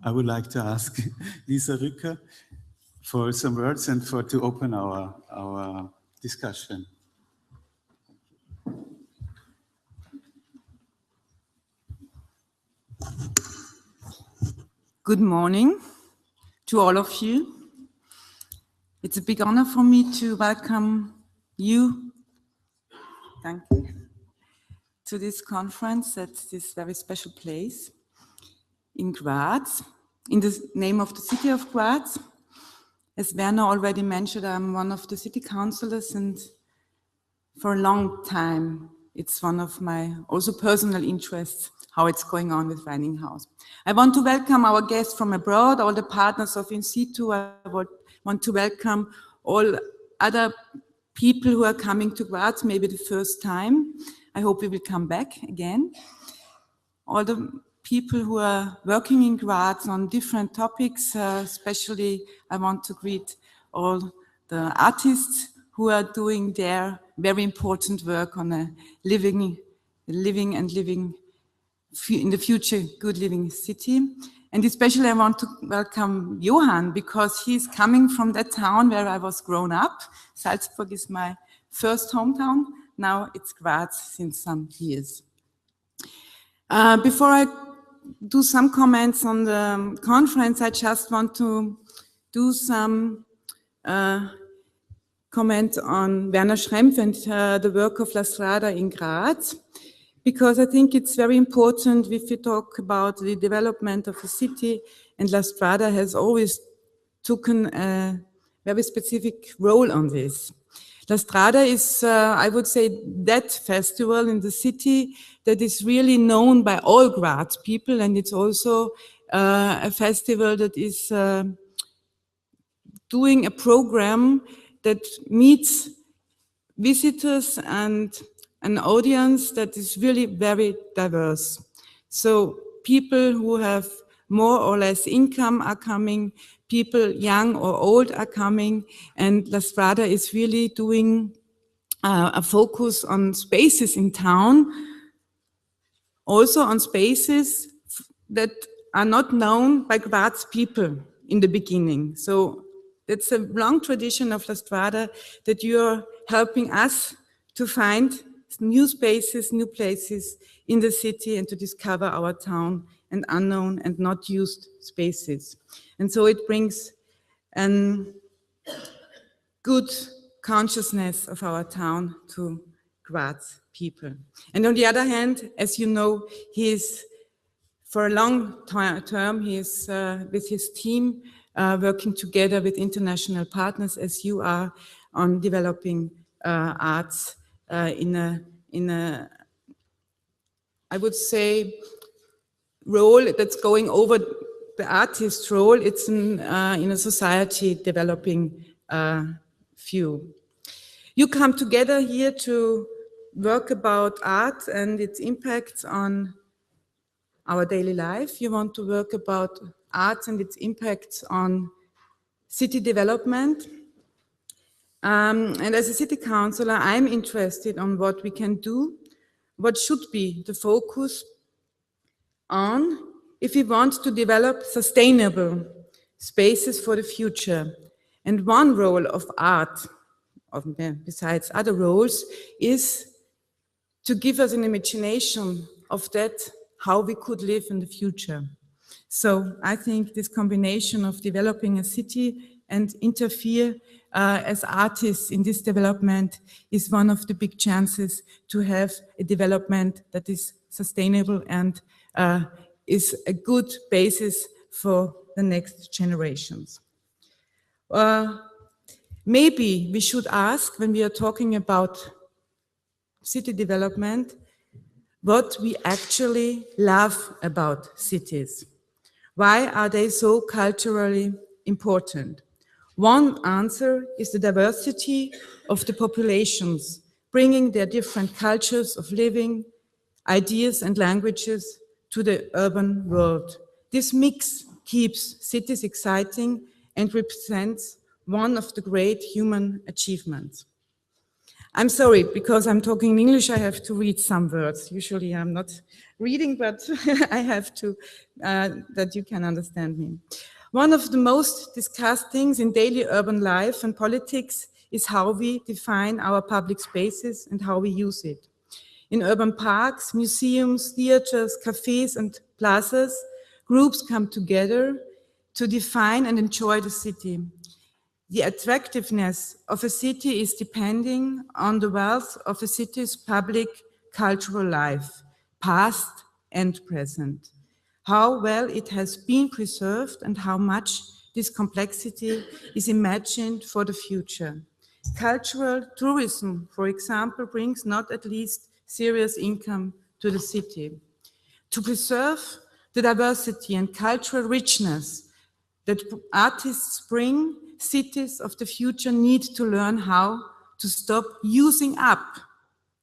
I would like to ask Lisa Rücker for some words and to open our discussion. Good morning to all of you. It's a big honor for me to welcome you, thank you, to this conference at this very special place in Graz, in the name of the city of Graz. As Werner already mentioned, I'm one of the city councillors, and for a long time, it's one of my also personal interests, how it's going on with Reininghaus. I want to welcome our guests from abroad, all the partners of IN SITU. I want to welcome all other people who are coming to Graz, maybe the first time. I hope we will come back again. All the people who are working in Graz on different topics, especially I want to greet all the artists who are doing their very important work on a living in the future good living city. And especially I want to welcome Johann, because he's coming from that town where I was grown up. Salzburg is my first hometown. Now it's Graz since some years. Before I do some comments on the conference, I just want to do some comment on Werner Schrempf and the work of La Strada in Graz, because I think it's very important if we talk about the development of a city, and La Strada has always taken a very specific role on this. La Strada is, I would say, that festival in the city that is really known by all Graz people, and it's also a festival that is doing a program that meets visitors and an audience that is really very diverse. So people who have more or less income are coming, people young or old are coming, and La Strada is really doing a focus on spaces in town, also on spaces that are not known by Graz people in the beginning. So it's a long tradition of La Strada that you're helping us to find new spaces, new places in the city, and to discover our town and unknown and not used spaces. And so it brings a good consciousness of our town to Graz people. And on the other hand, as you know, he is, for a long term, he is with his team working together with international partners, as you are, on developing arts in a, I would say, role that's going over the artist's role. It's in a society developing view. You come together here to work about art and its impacts on our daily life. You want to work about art and its impacts on city development. And as a city councillor, I'm interested on what we can do, what should be the focus on if we want to develop sustainable spaces for the future. And one role of art, besides other roles, is to give us an imagination of that, how we could live in the future. So I think this combination of developing a city and interfere as artists in this development is one of the big chances to have a development that is sustainable and is a good basis for the next generations. Maybe we should ask, when we are talking about city development, what we actually love about cities. Why are they so culturally important? One answer is the diversity of the populations, bringing their different cultures of living, ideas and languages to the urban world. This mix keeps cities exciting and represents one of the great human achievements. I'm sorry, because I'm talking in English, I have to read some words. Usually I'm not reading, but I have to, that you can understand me. One of the most discussed things in daily urban life and politics is how we define our public spaces and how we use it. In urban parks, museums, theaters, cafes, and plazas, groups come together to define and enjoy the city. The attractiveness of a city is depending on the wealth of a city's public cultural life, past and present. How well it has been preserved and how much this complexity is imagined for the future. Cultural tourism, for example, brings not at least serious income to the city. To preserve the diversity and cultural richness that artists bring, cities of the future need to learn how to stop using up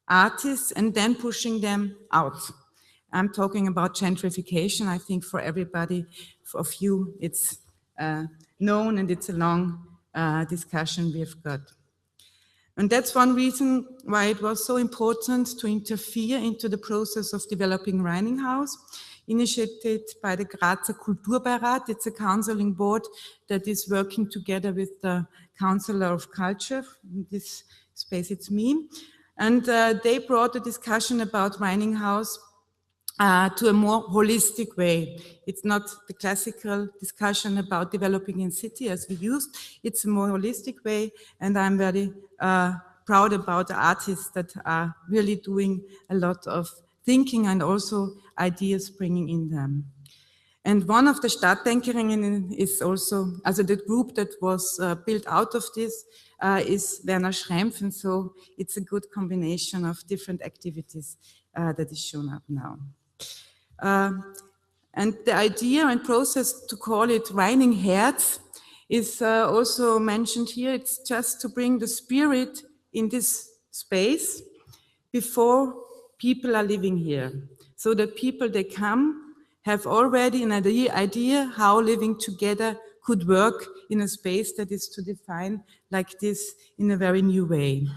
artists and then pushing them out. I'm talking about gentrification. I think for everybody of you, it's known and it's a long discussion we've got. And that's one reason why it was so important to interfere into the process of developing Reininghaus, initiated by the Grazer Kulturbeirat. It's a counseling board that is working together with the Councillor of Culture. In this space, it's me. And they brought a discussion about Reininghaus to a more holistic way. It's not the classical discussion about developing in city as we used. It's a more holistic way, and I'm very proud about the artists that are really doing a lot of thinking and also ideas bringing in them. And one of the Stadtdenkerinnen is also, also the group that was built out of this is Werner Schrempf, and so it's a good combination of different activities that is shown up now. And the idea and process to call it Reiningherz is also mentioned here. It's just to bring the spirit in this space before people are living here. So that people, they come, have already an idea how living together could work in a space that is to define like this in a very new way.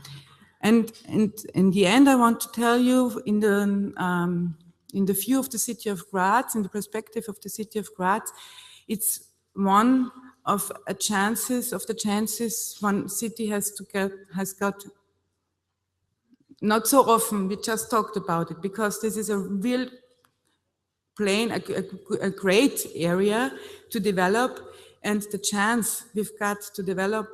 And in the end, I want to tell you in the view of the city of Graz, in the perspective of the city of Graz, it's one of the chances one city has got. Not so often, we just talked about it, because this is a real a great area to develop, and the chance we've got to develop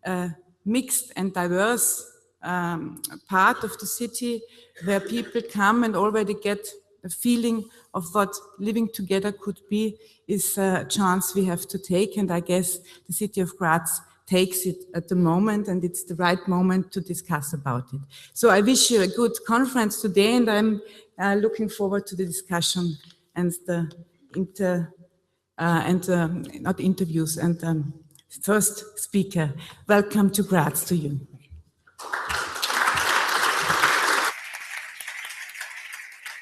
a mixed and diverse part of the city where people come and already get a feeling of what living together could be is a chance we have to take, and I guess the city of Graz takes it at the moment, and it's the right moment to discuss about it. So I wish you a good conference today, and I'm looking forward to the discussion and the not interviews, and first speaker. Welcome to Graz to you.